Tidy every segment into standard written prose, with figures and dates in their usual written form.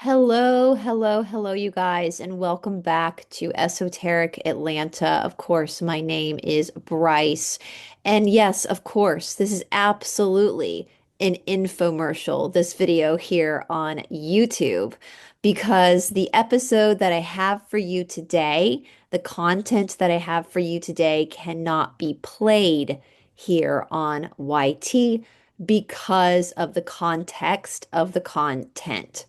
Hello, hello, hello, you guys, and welcome back to Esoteric Atlanta. Of course, my name is Bryce. And yes, of course, this is absolutely an infomercial, this video here on YouTube, because the episode that I have for you today, the content that I have for you today cannot be played here on YT because of the context of the content.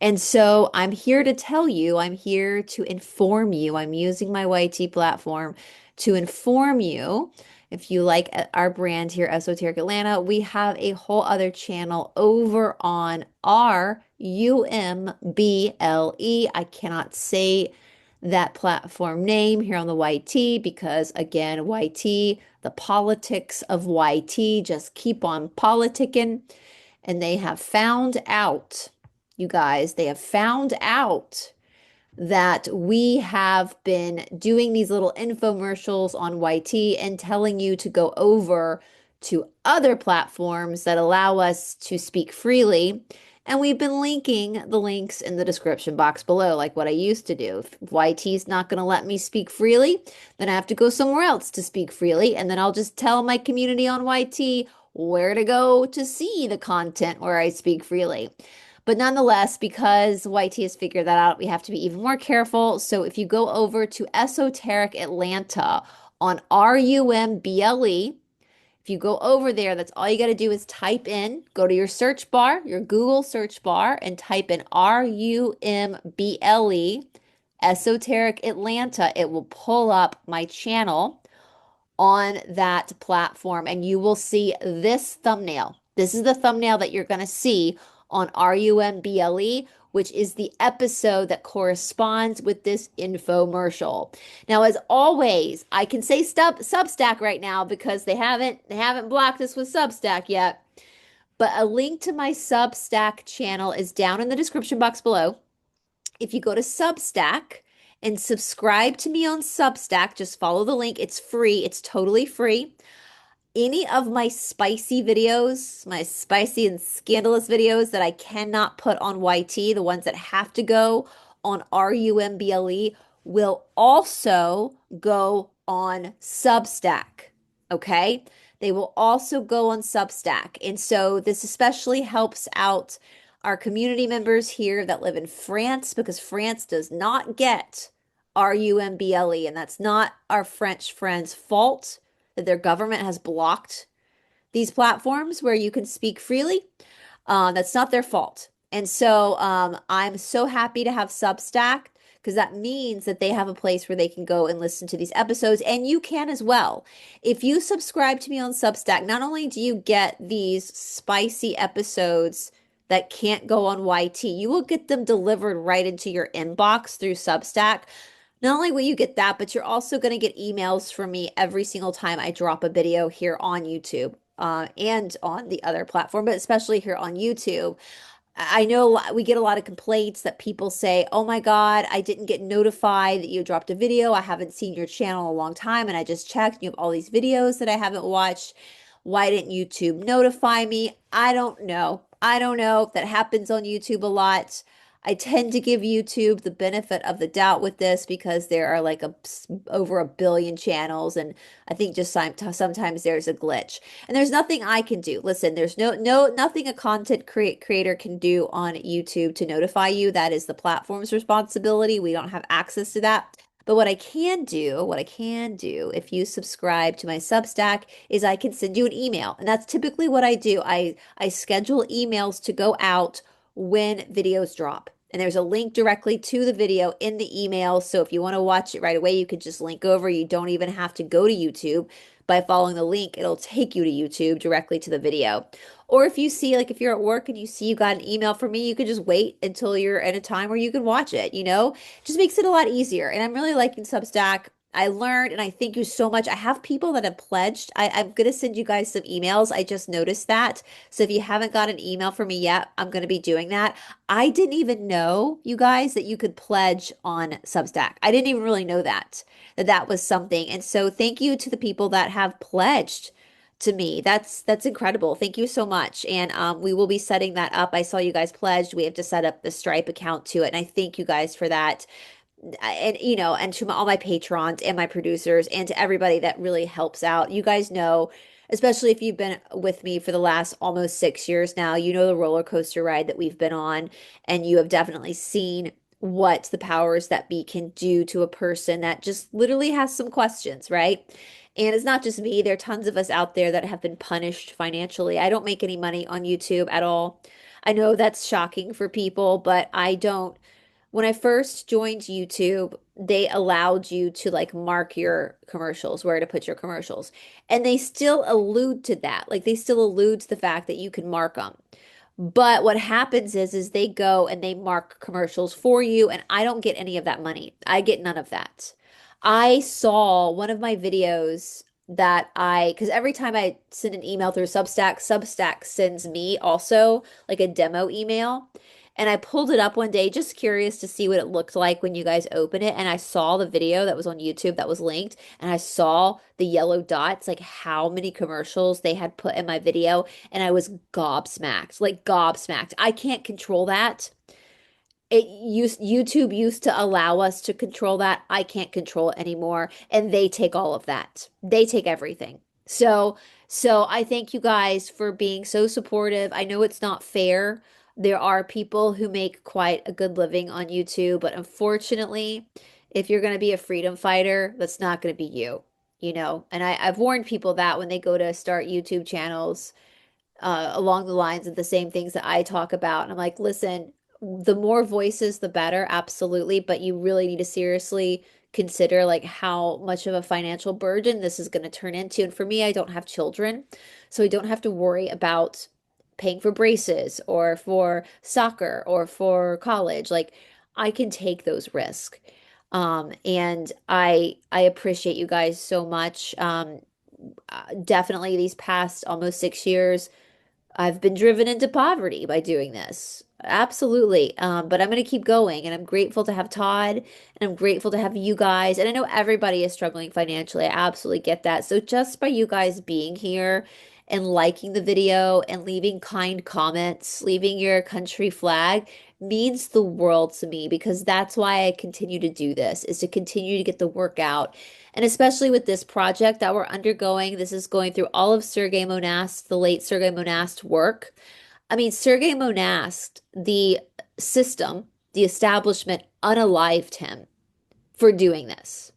And so I'm here to tell you, I'm here to inform you. I'm using my YT platform to inform you. If you like our brand here, Esoteric Atlanta, we have a whole other channel over on our UMBLE. I cannot say that platform name here on the YT because, again, YT, the politics of YT just keep on politicking. And they have found out, you guys, they have found out that we have been doing these little infomercials on YT and telling you to go over to other platforms that allow us to speak freely. And we've been linking the links in the description box below, like what I used to do. If YT is not going to let me speak freely, then I have to go somewhere else to speak freely. And then I'll just tell my community on YT where to go to see the content where I speak freely. But nonetheless, because YT has figured that out, we have to be even more careful. So if you go over to Esoteric Atlanta on RUMBLE, if you go over there, that's all you got to do is type in, go to your search bar, your Google search bar, and type in RUMBLE, Esoteric Atlanta. It will pull up my channel on that platform, and you will see this thumbnail. This is the thumbnail that you're going to see on RUMBLE, which is the episode that corresponds with this infomercial. Now, as always, I can say Substack right now because they haven't blocked us with Substack yet. But a link to my Substack channel is down in the description box below. If you go to Substack and subscribe to me on Substack, just follow the link. It's free. It's totally free. Any of my spicy videos, my spicy and scandalous videos that I cannot put on YT, the ones that have to go on RUMBLE, will also go on Substack. Okay? They will also go on Substack. And so this especially helps out our community members here that live in France because France does not get RUMBLE, and that's not our French friends' fault that their government has blocked these platforms where you can speak freely. That's not their fault. And so I'm so happy to have Substack because that means that they have a place where they can go and listen to these episodes, and you can as well. If you subscribe to me on Substack, not only do you get these spicy episodes that can't go on YT, you will get them delivered right into your inbox through Substack. Not only will you get that, but you're also going to get emails from me every single time I drop a video here on YouTube and on the other platform, but especially here on YouTube. I know we get a lot of complaints that people say, oh my God, I didn't get notified that you dropped a video. I haven't seen your channel in a long time, and I just checked. You have all these videos that I haven't watched. Why didn't YouTube notify me? I don't know. I don't know. That happens on YouTube a lot. I tend to give YouTube the benefit of the doubt with this because there are like over 1 billion channels, and I think just sometimes there's a glitch. And there's nothing I can do. Listen, there's nothing a content creator can do on YouTube to notify you. That is the platform's responsibility. We don't have access to that. But what I can do if you subscribe to my Substack is I can send you an email. And that's typically what I do. I schedule emails to go out when videos drop. And there's a link directly to the video in the email. So if you want to watch it right away, you could just link over. You don't even have to go to YouTube. By following the link, it'll take you to YouTube directly to the video. Or if you see, like, if you're at work and you see you got an email from me, you could just wait until you're at a time where you can watch it, you know? Just makes it a lot easier. And I'm really liking Substack. I learned, and I thank you so much. I have people that have pledged. I'm going to send you guys some emails. I just noticed that. So if you haven't got an email from me yet, I'm going to be doing that. I didn't even know, you guys, that you could pledge on Substack. I didn't even really know that that was something. And so thank you to the people that have pledged to me. That's incredible. Thank you so much. And we will be setting that up. I saw you guys pledged. We have to set up the Stripe account to it. And I thank you guys for that. And and to all my patrons and my producers and to everybody that really helps out. You guys know, especially if you've been with me for the last almost 6 years now, you know the roller coaster ride that we've been on, and you have definitely seen what the powers that be can do to a person that just literally has some questions, right? And it's not just me. There are tons of us out there that have been punished financially. I don't make any money on YouTube at all. I know that's shocking for people, but I don't. When I first joined YouTube, they allowed you to like mark your commercials, where to put your commercials. And they still allude to that. Like they still allude to the fact that you can mark them. But what happens is they go and they mark commercials for you, and I don't get any of that money. I get none of that. I saw one of my videos because every time I send an email through Substack, Substack sends me also like a demo email. And I pulled it up one day, just curious to see what it looked like when you guys open it. And I saw the video that was on YouTube that was linked, and I saw the yellow dots, like how many commercials they had put in my video. And I was gobsmacked, like gobsmacked. I can't control that. YouTube used to allow us to control that. I can't control it anymore, and they take all of that. They take everything. So I thank you guys for being so supportive. I know it's not fair. There are people who make quite a good living on YouTube, but unfortunately, if you're going to be a freedom fighter, that's not going to be you, you know. And I've warned people that when they go to start YouTube channels, along the lines of the same things that I talk about. And I'm like, listen, the more voices, the better, absolutely. But you really need to seriously consider like how much of a financial burden this is going to turn into. And for me, I don't have children, so I don't have to worry about paying for braces or for soccer or for college. Like I can take those risks. And I appreciate you guys so much. Definitely these past almost 6 years, I've been driven into poverty by doing this. Absolutely. But I'm going to keep going. And I'm grateful to have Todd, and I'm grateful to have you guys. And I know everybody is struggling financially. I absolutely get that. So just by you guys being here and liking the video and leaving kind comments, leaving your country flag means the world to me, because that's why I continue to do this, is to continue to get the work out. And especially with this project that we're undergoing, this is going through all of Sergei Monast, the late Sergei Monast work. I mean, Sergei Monast, the system, the establishment unalived him for doing this.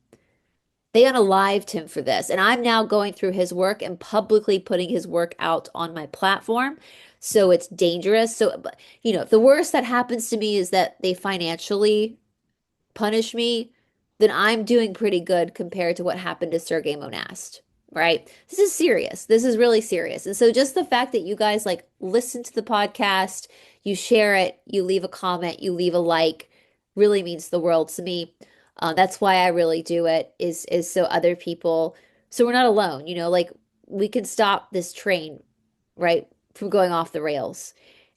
They unalived him for this. And I'm now going through his work and publicly putting his work out on my platform. So it's dangerous. So, the worst that happens to me is that they financially punish me, then I'm doing pretty good compared to what happened to Sergey Monast, right? This is serious. This is really serious. And so just the fact that you guys like listen to the podcast, you share it, you leave a comment, you leave a like, really means the world to me. That's why I really do it, is so other people, so we're not alone, like we can stop this train, right, from going off the rails.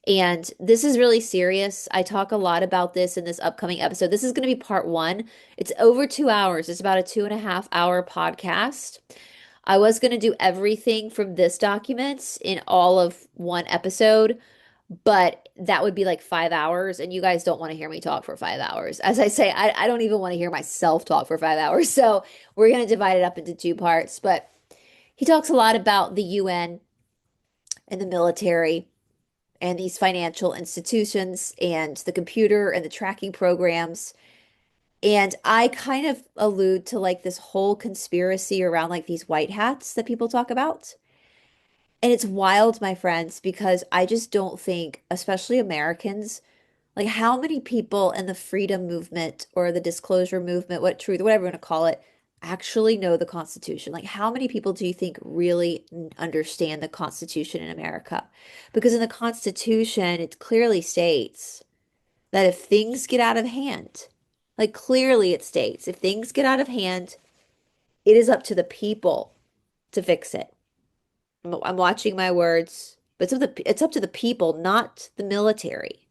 And this is really serious. I talk a lot about this in this upcoming episode. This is going to be part one. It's over 2 hours. It's about a 2.5 hour podcast. I was going to do everything from this document in all of one episode, but that would be like 5 hours. And you guys don't want to hear me talk for 5 hours. As I say, I don't even want to hear myself talk for 5 hours. So we're going to divide it up into two parts. But he talks a lot about the UN and the military and these financial institutions and the computer and the tracking programs. And I kind of allude to like this whole conspiracy around like these white hats that people talk about. And it's wild, my friends, because I just don't think, especially Americans, like how many people in the freedom movement or the disclosure movement, what truth, whatever you want to call it, actually know the Constitution? Like, how many people do you think really understand the Constitution in America? Because in the Constitution, it clearly states that if things get out of hand, like clearly it states, if things get out of hand, it is up to the people to fix it. I'm watching my words, but it's up to the people, not the military.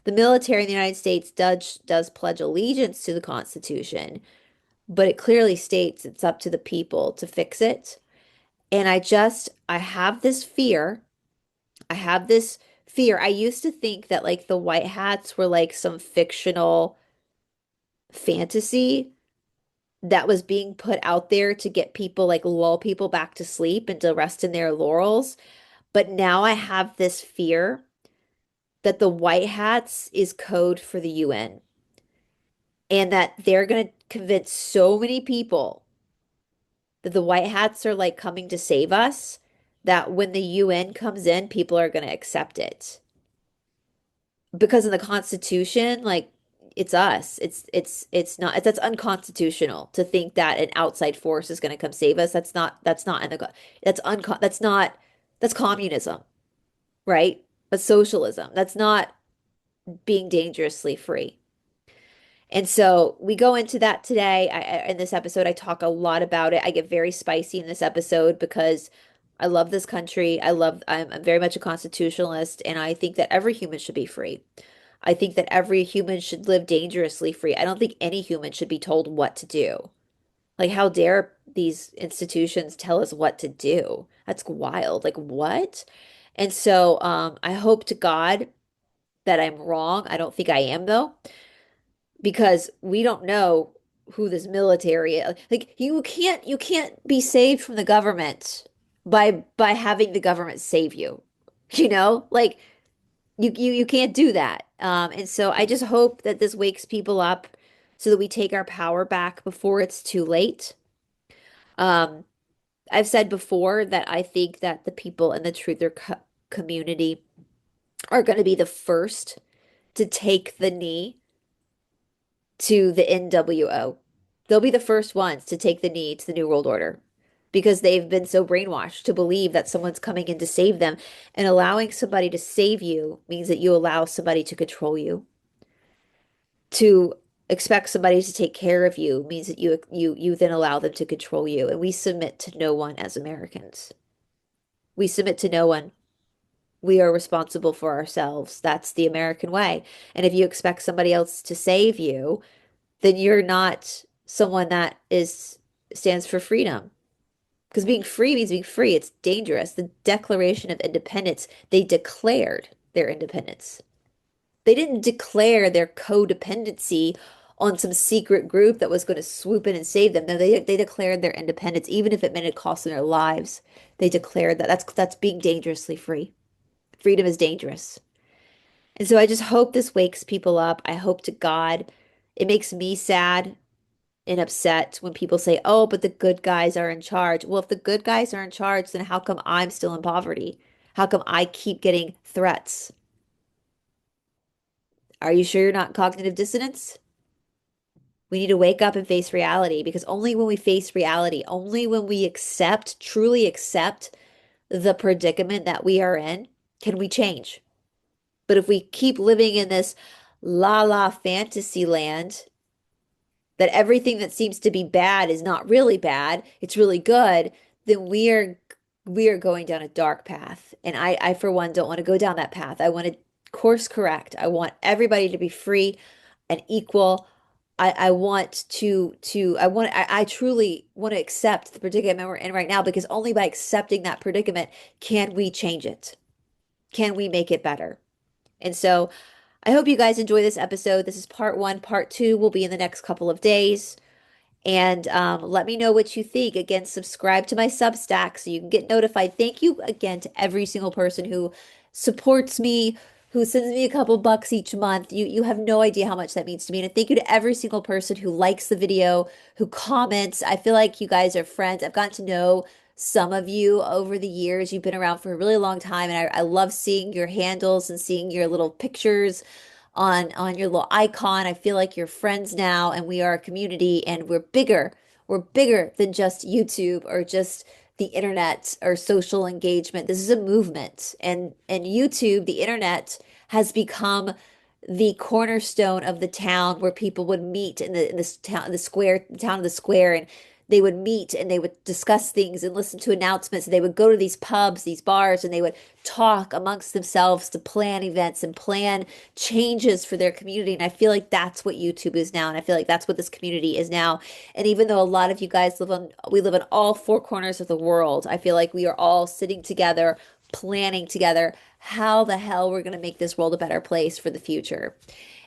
The military in the United States does pledge allegiance to the Constitution, but it clearly states it's up to the people to fix it. And I have this fear. I have this fear. I used to think that like the white hats were like some fictional fantasy that was being put out there to get people like lull people back to sleep and to rest in their laurels. But now I have this fear that the white hats is code for the UN and that they're going to convince so many people that the white hats are like coming to save us that when the UN comes in, people are going to accept it. Because in the Constitution, like it's us. It's not that's unconstitutional to think that an outside force is going to come save us. That's not in the that's not that's communism, right? But socialism. That's not being dangerously free. And so we go into that today. In this episode, I talk a lot about it. I get very spicy in this episode because I love this country. I'm very much a constitutionalist, and I think that every human should be free. I think that every human should live dangerously free. I don't think any human should be told what to do. Like, how dare these institutions tell us what to do? That's wild. Like, what? And so, I hope to God that I'm wrong. I don't think I am, though, because we don't know who this military is. Like, you can't be saved from the government by having the government save you. You know? Like, you can't do that. And so I just hope that this wakes people up so that we take our power back before it's too late. Um, I've said before that I think that the people in the truther community are going to be the first to take the knee to the NWO. They'll be the first ones to take the knee to the New World Order because they've been so brainwashed to believe that someone's coming in to save them. And allowing somebody to save you means that you allow somebody to control you. To expect somebody to take care of you means that you then allow them to control you. And we submit to no one as Americans. We submit to no one. We are responsible for ourselves. That's the American way. And if you expect somebody else to save you, then you're not someone that is stands for freedom. Because being free means being free. It's dangerous. The Declaration of Independence, they declared their independence. They didn't declare their codependency on some secret group that was going to swoop in and save them. No, they declared their independence, even if it meant it cost them their lives. They declared that. That's being dangerously free. Freedom is dangerous. And so I just hope this wakes people up. I hope to God. It makes me sad and upset when people say, oh, but the good guys are in charge. Well, if the good guys are in charge, then how come I'm still in poverty? How come I keep getting threats? Are you sure you're not cognitive dissonance? We need to wake up and face reality because only when we face reality, only when we accept, truly accept the predicament that we are in, can we change. But if we keep living in this la la fantasy land, that everything that seems to be bad is not really bad, it's really good, then we are going down a dark path. And I for one don't want to go down that path. I want to course correct. I want everybody to be free and equal. I want I truly want to accept the predicament we're in right now because only by accepting that predicament can we change it. Can we make it better? And so I hope you guys enjoy this episode. This is part one. Part two will be in the next couple of days. And let me know what you think. Again, subscribe to my Substack so you can get notified. Thank you again to every single person who supports me, who sends me a couple bucks each month. You have no idea how much that means to me. And thank you to every single person who likes the video, who comments. I feel like you guys are friends. I've gotten to know some of you over the years. You've been around for a really long time, and I love seeing your handles and seeing your little pictures on your little icon. I feel like you're friends now and we are a community and we're bigger. We're bigger than just YouTube or just the internet or social engagement. This is a movement. And YouTube, the internet, has become the cornerstone of the town where people would meet in this town, the square, the town of the square, and they would meet and they would discuss things and listen to announcements. And they would go to these pubs, these bars, and they would talk amongst themselves to plan events and plan changes for their community. And I feel like that's what YouTube is now. And I feel like that's what this community is now. And even though a lot of you guys we live in all four corners of the world, I feel like we are all sitting together, planning together how the hell we're going to make this world a better place for the future.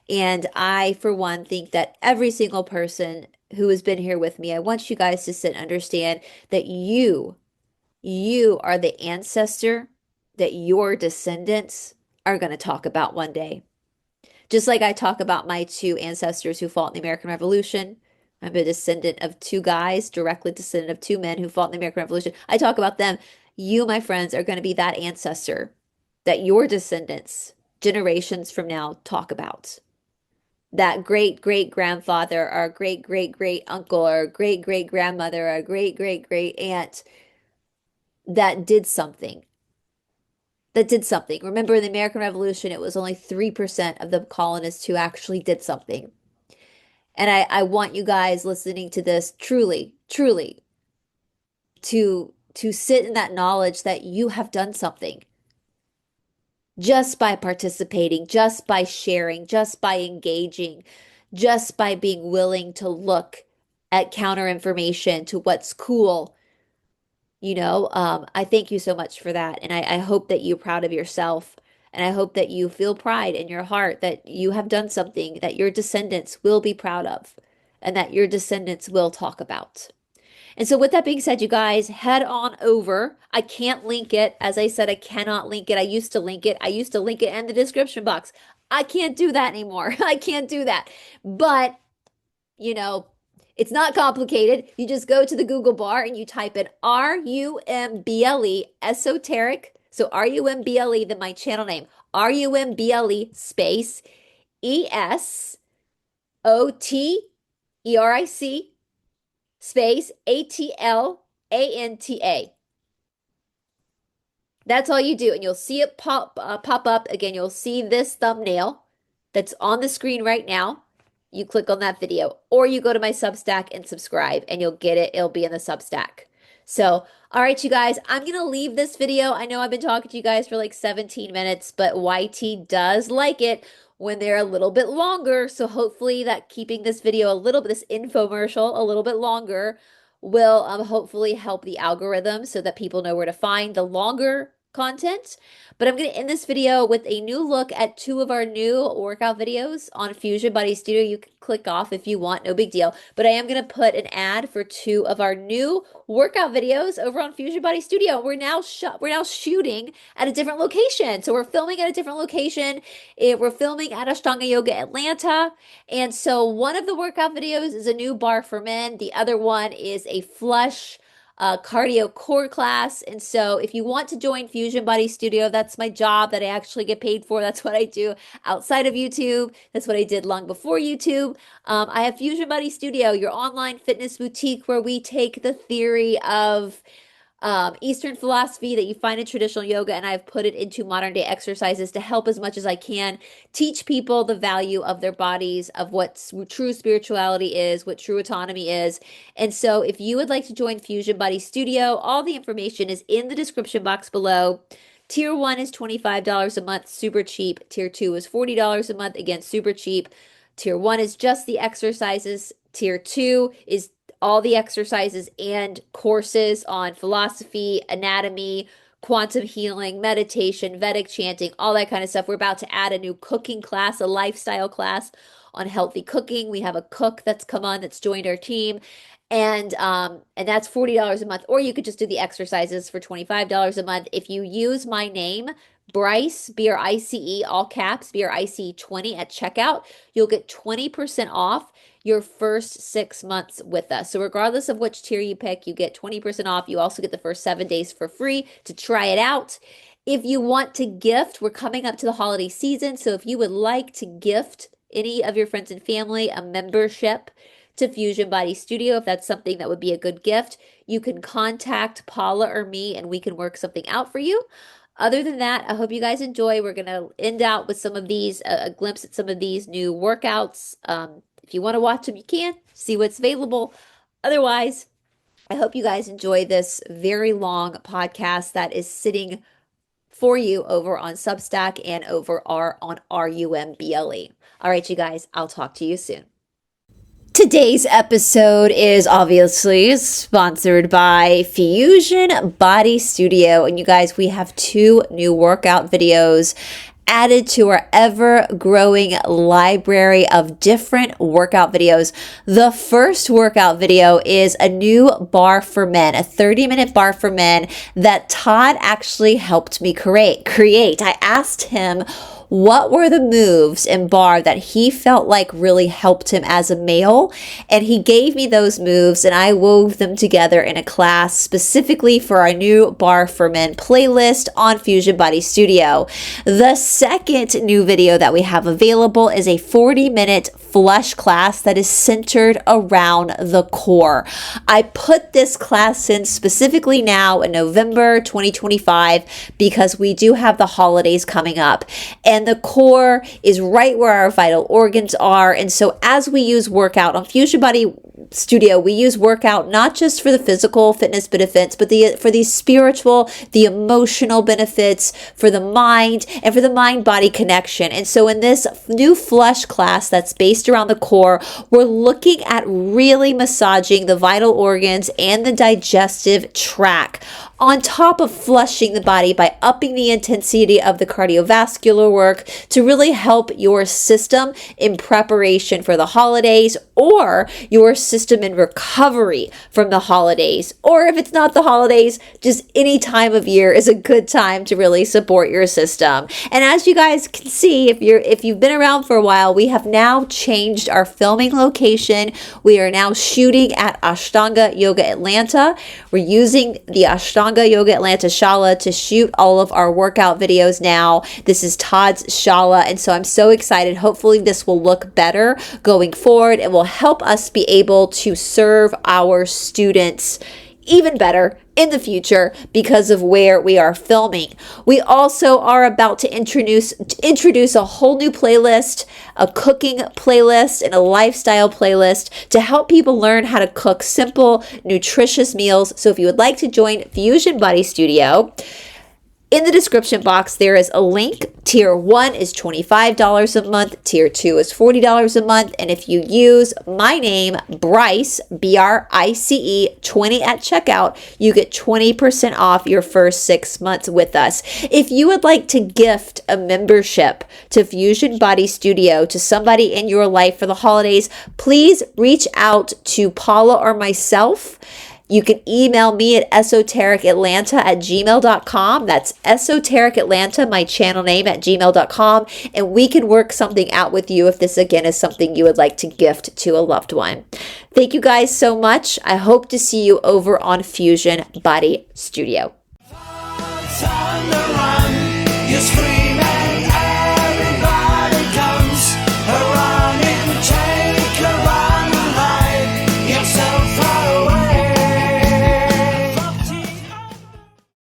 And I, for one, think that every single person who has been here with me, I want you guys to sit and understand that you are the ancestor that your descendants are going to talk about one day. Just like I talk about my two ancestors who fought in the American Revolution. I'm a descendant of two guys, directly descendant of two men who fought in the American Revolution. I talk about them. You, my friends, are going to be that ancestor that your descendants, generations from now, talk about. That great great grandfather, or great great great uncle, or great great grandmother, or great great great aunt that did something. That did something. Remember, in the American Revolution, it was only 3% of the colonists who actually did something. And I want you guys listening to this truly, truly to sit in that knowledge that you have done something just by participating, just by sharing, just by engaging, just by being willing to look at counter information to what's cool. I thank you so much for that. And I hope that you're proud of yourself. And I hope that you feel pride in your heart that you have done something that your descendants will be proud of and that your descendants will talk about. And so, with that being said, you guys, head on over. I can't link it. As I said, I cannot link it. I used to link it. I used to link it in the description box. I can't do that anymore. I can't do that. But, you know, it's not complicated. You just go to the Google bar and you type in RUMBLE esoteric. So RUMBLE, then my channel name, RUMBLE space ESOTERIC space ATLANTA. That's all you do, and you'll see it pop up again. You'll see this thumbnail that's on the screen right now. You click on that video, or you go to my Substack and subscribe, and you'll get it. It'll be in the Substack. So, all right, you guys, I'm going to leave this video. I know I've been talking to you guys for like 17 minutes, but YT does like it when they're a little bit longer. So hopefully that keeping this video this infomercial a little bit longer will hopefully help the algorithm so that people know where to find the longer content. But I'm going to end this video with a new look at two of our new workout videos on Fusion Body Studio. You can click off if you want, no big deal. But I am going to put an ad for two of our new workout videos over on Fusion Body Studio. We're now shooting at a different location. So we're filming at a different location. We're filming at Ashtanga Yoga Atlanta. And so one of the workout videos is a new bar for men. The other one is a flush cardio core class. And so if you want to join Fusion Body Studio, that's my job that I actually get paid for. That's what I do outside of YouTube. That's what I did long before YouTube. I have Fusion Body Studio, your online fitness boutique where we take the theory of Eastern philosophy that you find in traditional yoga, and I've put it into modern day exercises to help as much as I can teach people the value of their bodies, of what true spirituality is, what true autonomy is. And so if you would like to join Fusion Body Studio, all the information is in the description box below. Tier 1 is $25 a month, super cheap. Tier 2 is $40 a month, again, super cheap. Tier 1 is just the exercises. Tier 2 is all the exercises and courses on philosophy, anatomy, quantum healing, meditation, Vedic chanting, all that kind of stuff. We're about to add a new cooking class, a lifestyle class on healthy cooking. We have a cook that's come on that's joined our team. And that's $40 a month. Or you could just do the exercises for $25 a month. If you use my name, Brice, BRICE, all caps, BRICE 20 at checkout, you'll get 20% off your first 6 months with us. So regardless of which tier you pick, you get 20% off. You also get the first 7 days for free to try it out. If you want to gift, we're coming up to the holiday season. So if you would like to gift any of your friends and family a membership to Fusion Body Studio if that's something that would be a good gift. You can contact Paula or me and we can work something out for you. Other than that, I hope you guys enjoy. We're going to end out with some of these, a glimpse at some of these new workouts. If you want to watch them, you can see what's available. Otherwise, I hope you guys enjoy this very long podcast that is sitting for you over on Substack and over on RUMBLE. All right, you guys, I'll talk to you soon. Today's episode is obviously sponsored by Fusion Body Studio. And you guys, we have 2 new workout videos added to our ever-growing library of different workout videos. The first workout video is a new bar for men, a 30-minute bar for men that Todd actually helped me create. I asked him what were the moves in bar that he felt like really helped him as a male, and he gave me those moves and I wove them together in a class specifically for our new Bar for Men playlist on Fusion Body Studio. The second new video that we have available is a 40-minute flush class that is centered around the core. I put this class in specifically now in November 2025 because we do have the holidays coming up, and the core is right where our vital organs are. And so as we use workout on Fusion Body Studio, we use workout not just for the physical fitness benefits, but for the spiritual, the emotional benefits, for the mind, and for the mind-body connection. And so in this new flush class that's based around the core, we're looking at really massaging the vital organs and the digestive tract, on top of flushing the body by upping the intensity of the cardiovascular work to really help your system in preparation for the holidays, or your system in recovery from the holidays. Or if it's not the holidays, just any time of year is a good time to really support your system. And as you guys can see, if you've been around for a while, we have now changed our filming location. We are now shooting at Ashtanga Yoga Atlanta. We're using the Ashtanga Yoga Atlanta Shala to shoot all of our workout videos now. This is Todd's Shala, and so I'm so excited. Hopefully this will look better going forward and will help us be able to serve our students even better in the future because of where we are filming. We also are about to introduce a whole new playlist, a cooking playlist and a lifestyle playlist to help people learn how to cook simple, nutritious meals. So if you would like to join Fusion Body Studio, in the description box, there is a link. Tier 1 is $25 a month. Tier 2 is $40 a month. And if you use my name, Brice, BRICE, 20 at checkout, you get 20% off your first 6 months with us. If you would like to gift a membership to Fusion Body Studio to somebody in your life for the holidays, please reach out to Paula or myself. You can email me at esotericatlanta@gmail.com. That's esotericatlanta, my channel name, at gmail.com. And we can work something out with you if this, again, is something you would like to gift to a loved one. Thank you guys so much. I hope to see you over on Fusion Body Studio.